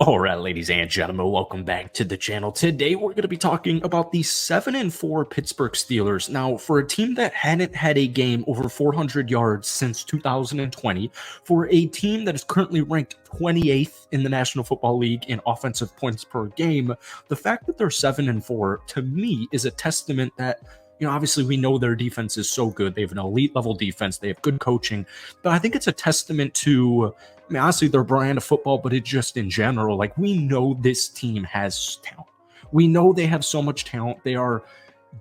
All right, ladies and gentlemen, welcome back to the channel. Today, we're going to be talking about the 7-4 Pittsburgh Steelers. Now, for a team that hadn't had a game over 400 yards since 2020, for a team that is currently ranked 28th in the National Football League in offensive points per game, the fact that they're 7-4 to me is a testament that, obviously we know their defense is so good. They have an elite level defense. They have good coaching, but I think it's a testament to, honestly, their brand of football, but it just in general, like, we know this team has talent. We know they have so much talent. They are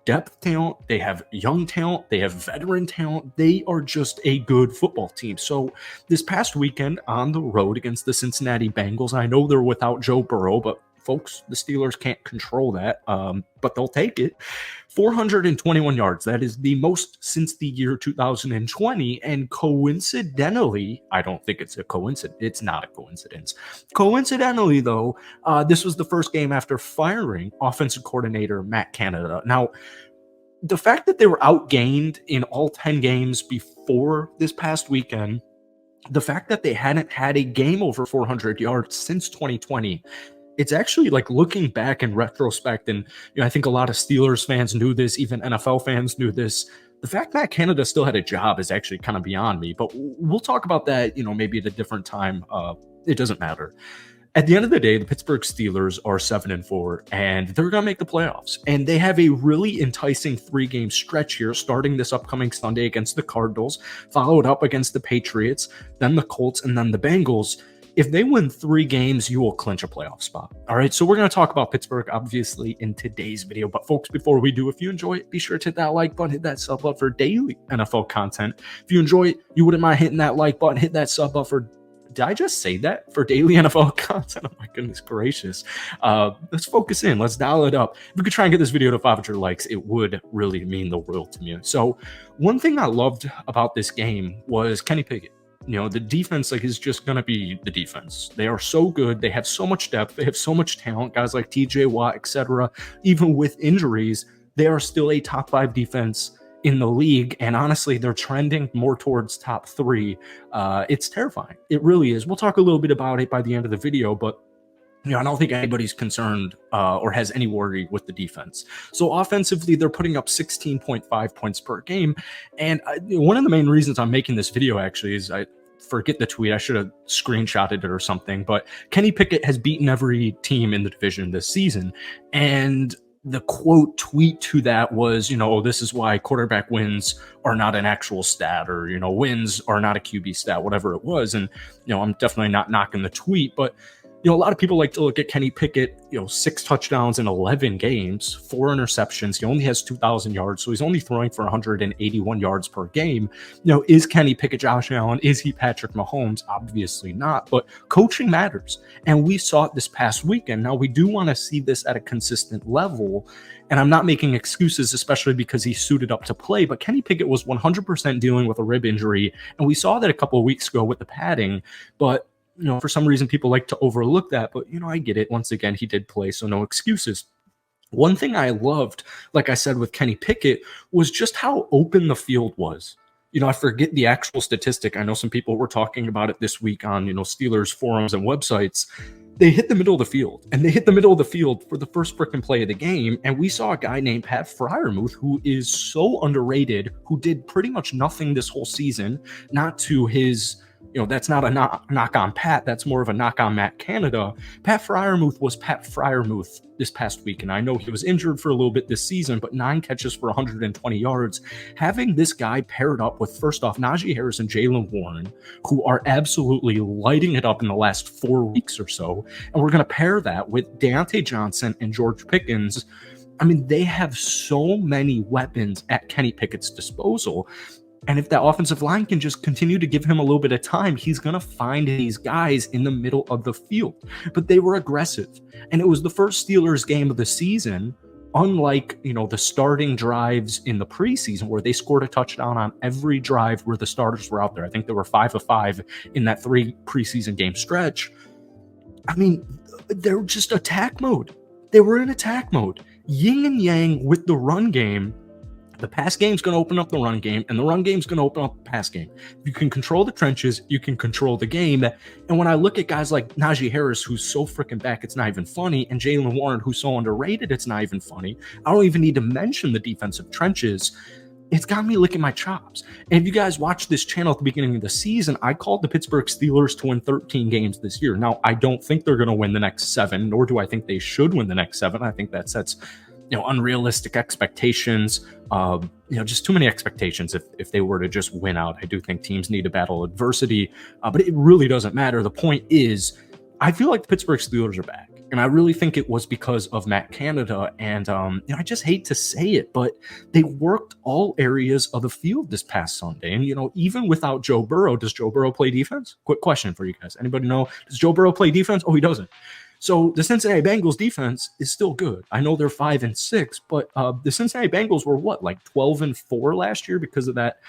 depth talent. They have young talent. They have veteran talent. They are just a good football team. So this past weekend on the road against the Cincinnati Bengals, I know they're without Joe Burrow, but folks, the Steelers can't control that, but they'll take it. 421 yards. That is the most since the year 2020. And coincidentally, I don't think it's a coincidence. It's not a coincidence. Coincidentally, though, this was the first game after firing offensive coordinator Matt Canada. Now, the fact that they were outgained in all 10 games before this past weekend, the fact that they hadn't had a game over 400 yards since 2020, it's actually, like, looking back in retrospect, and I think a lot of Steelers fans knew this, even NFL fans knew this. The fact that Canada still had a job is actually kind of beyond me, but we'll talk about that, maybe at a different time. It doesn't matter. At the end of the day, the Pittsburgh Steelers are 7-4, and they're going to make the playoffs. And they have a really enticing 3-game stretch here, starting this upcoming Sunday against the Cardinals, followed up against the Patriots, then the Colts, and then the Bengals. If they win 3 games, you will clinch a playoff spot. All right, so we're going to talk about Pittsburgh, obviously, in today's video. But folks, before we do, if you enjoy it, be sure to hit that like button, hit that sub button for daily NFL content. If you enjoy it, you wouldn't mind hitting that like button, hit that sub button for, did I just say that? For daily NFL content? Oh my goodness gracious. Let's focus in. Let's dial it up. If we could try and get this video to 500 likes, it would really mean the world to me. So one thing I loved about this game was Kenny Pickett. The defense, is just going to be the defense. They are so good. They have so much depth. They have so much talent. Guys like TJ Watt, etc. Even with injuries, they are still a top 5 defense in the league. And honestly, they're trending more towards top 3. It's terrifying. It really is. We'll talk a little bit about it by the end of the video, but I don't think anybody's concerned or has any worry with the defense. So offensively, they're putting up 16.5 points per game. And one of the main reasons I'm making this video, actually, is I forget the tweet. I should have screenshotted it or something. But Kenny Pickett has beaten every team in the division this season. And the quote tweet to that was, this is why quarterback wins are not an actual stat, or, wins are not a QB stat, whatever it was. And, I'm definitely not knocking the tweet, but a lot of people like to look at Kenny Pickett, 6 touchdowns in 11 games, 4 interceptions. He only has 2,000 yards, so he's only throwing for 181 yards per game. Is Kenny Pickett Josh Allen? Is he Patrick Mahomes? Obviously not, but coaching matters. And we saw it this past weekend. Now, we do want to see this at a consistent level, and I'm not making excuses, especially because he suited up to play, but Kenny Pickett was 100% dealing with a rib injury, and we saw that a couple of weeks ago with the padding, but for some reason, people like to overlook that, but, I get it. Once again, he did play, so no excuses. One thing I loved, like I said, with Kenny Pickett was just how open the field was. I forget the actual statistic. I know some people were talking about it this week on, Steelers forums and websites. They hit the middle of the field, and they hit the middle of the field for the first freaking play of the game. And we saw a guy named Pat Freiermuth, who is so underrated, who did pretty much nothing this whole season, not to his... that's not a knock on Pat. That's more of a knock on Matt Canada. Pat Freiermuth was Pat Freiermuth this past week, and I know he was injured for a little bit this season, but 9 catches for 120 yards. Having this guy paired up with, first off, Najee Harris and Jaylen Warren, who are absolutely lighting it up in the last 4 weeks or so, and we're going to pair that with Deontay Johnson and George Pickens. They have so many weapons at Kenny Pickett's disposal. And if that offensive line can just continue to give him a little bit of time, he's going to find these guys in the middle of the field. But they were aggressive. And it was the first Steelers game of the season, unlike, the starting drives in the preseason where they scored a touchdown on every drive where the starters were out there. I think they were 5 of 5 in that 3 preseason game stretch. They're just attack mode. They were in attack mode. Yin and yang with the run game. The pass game's going to open up the run game, and the run game's going to open up the pass game. If you can control the trenches, you can control the game. And when I look at guys like Najee Harris, who's so freaking back, it's not even funny, and Jaylen Warren, who's so underrated, it's not even funny. I don't even need to mention the defensive trenches. It's got me licking my chops. And if you guys watched this channel at the beginning of the season, I called the Pittsburgh Steelers to win 13 games this year. Now, I don't think they're going to win the next 7, nor do I think they should win the next 7. I think that sets unrealistic expectations, just too many expectations if they were to just win out. I do think teams need to battle adversity, but it really doesn't matter. The point is, I feel like the Pittsburgh Steelers are back, and I really think it was because of Matt Canada, and I just hate to say it, but they worked all areas of the field this past Sunday, and even without Joe Burrow, does Joe Burrow play defense? Quick question for you guys. Anybody know? Does Joe Burrow play defense? Oh, he doesn't. So the Cincinnati Bengals defense is still good. I know they're 5-6, but the Cincinnati Bengals were like 12-4 last year because of that,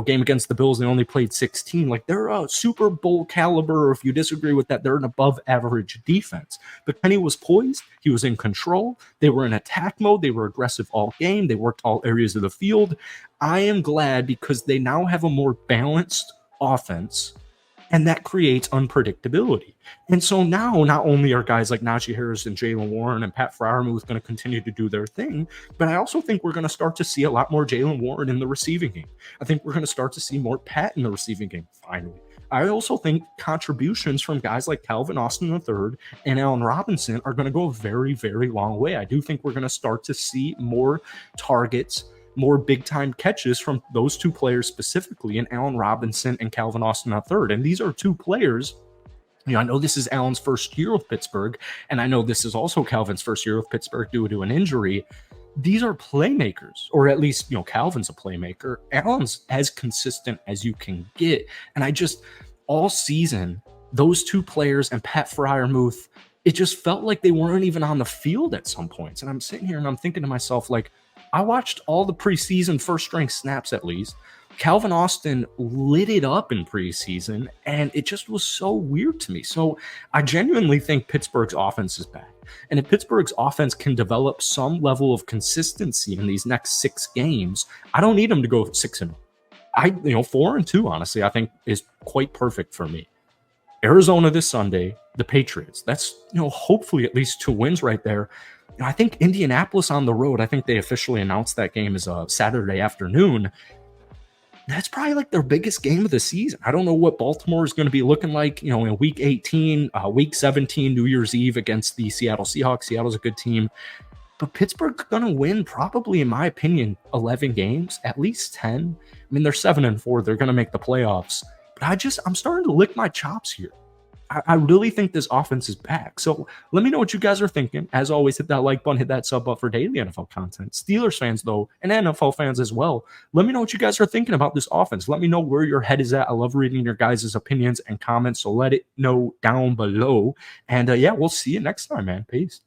game against the Bills. They only played 16. Like, they're a Super Bowl caliber. Or if you disagree with that, they're an above average defense. But Kenny was poised. He was in control. They were in attack mode. They were aggressive all game. They worked all areas of the field. I am glad because they now have a more balanced offense, and that creates unpredictability. And so now, not only are guys like Najee Harris and Jaylen Warren and Pat Freiermuth going to continue to do their thing, but I also think we're going to start to see a lot more Jaylen Warren in the receiving game. I think we're going to start to see more Pat in the receiving game, finally. I also think contributions from guys like Calvin Austin III and Allen Robinson are going to go a very, very long way. I do think we're going to start to see more targets, more big-time catches from those two players specifically, in Allen Robinson and Calvin Austin III. And these are two players, I know this is Allen's first year with Pittsburgh, and I know this is also Calvin's first year with Pittsburgh due to an injury. These are playmakers, or at least, Calvin's a playmaker. Allen's as consistent as you can get. And all season, those two players and Pat Freiermuth, it just felt like they weren't even on the field at some points. And I'm sitting here and I'm thinking to myself, like, I watched all the preseason first-string snaps at least. Calvin Austin lit it up in preseason, and it just was so weird to me. So I genuinely think Pittsburgh's offense is back. And if Pittsburgh's offense can develop some level of consistency in these next 6 games, I don't need them to go 6-0. 4-2, honestly, I think is quite perfect for me. Arizona this Sunday, the Patriots. That's, hopefully at least 2 wins right there. I think Indianapolis on the road, I think they officially announced that game as a Saturday afternoon. That's probably like their biggest game of the season. I don't know what Baltimore is going to be looking like, in week 18, week 17, New Year's Eve against the Seattle Seahawks. Seattle's a good team. But Pittsburgh's going to win probably, in my opinion, 11 games, at least 10. I mean, they're 7-4. They're going to make the playoffs. But I'm starting to lick my chops here. I really think this offense is back. So let me know what you guys are thinking. As always, hit that like button, hit that sub button for daily NFL content. Steelers fans, though, and NFL fans as well, let me know what you guys are thinking about this offense. Let me know where your head is at. I love reading your guys' opinions and comments, so let it know down below. And, we'll see you next time, man. Peace.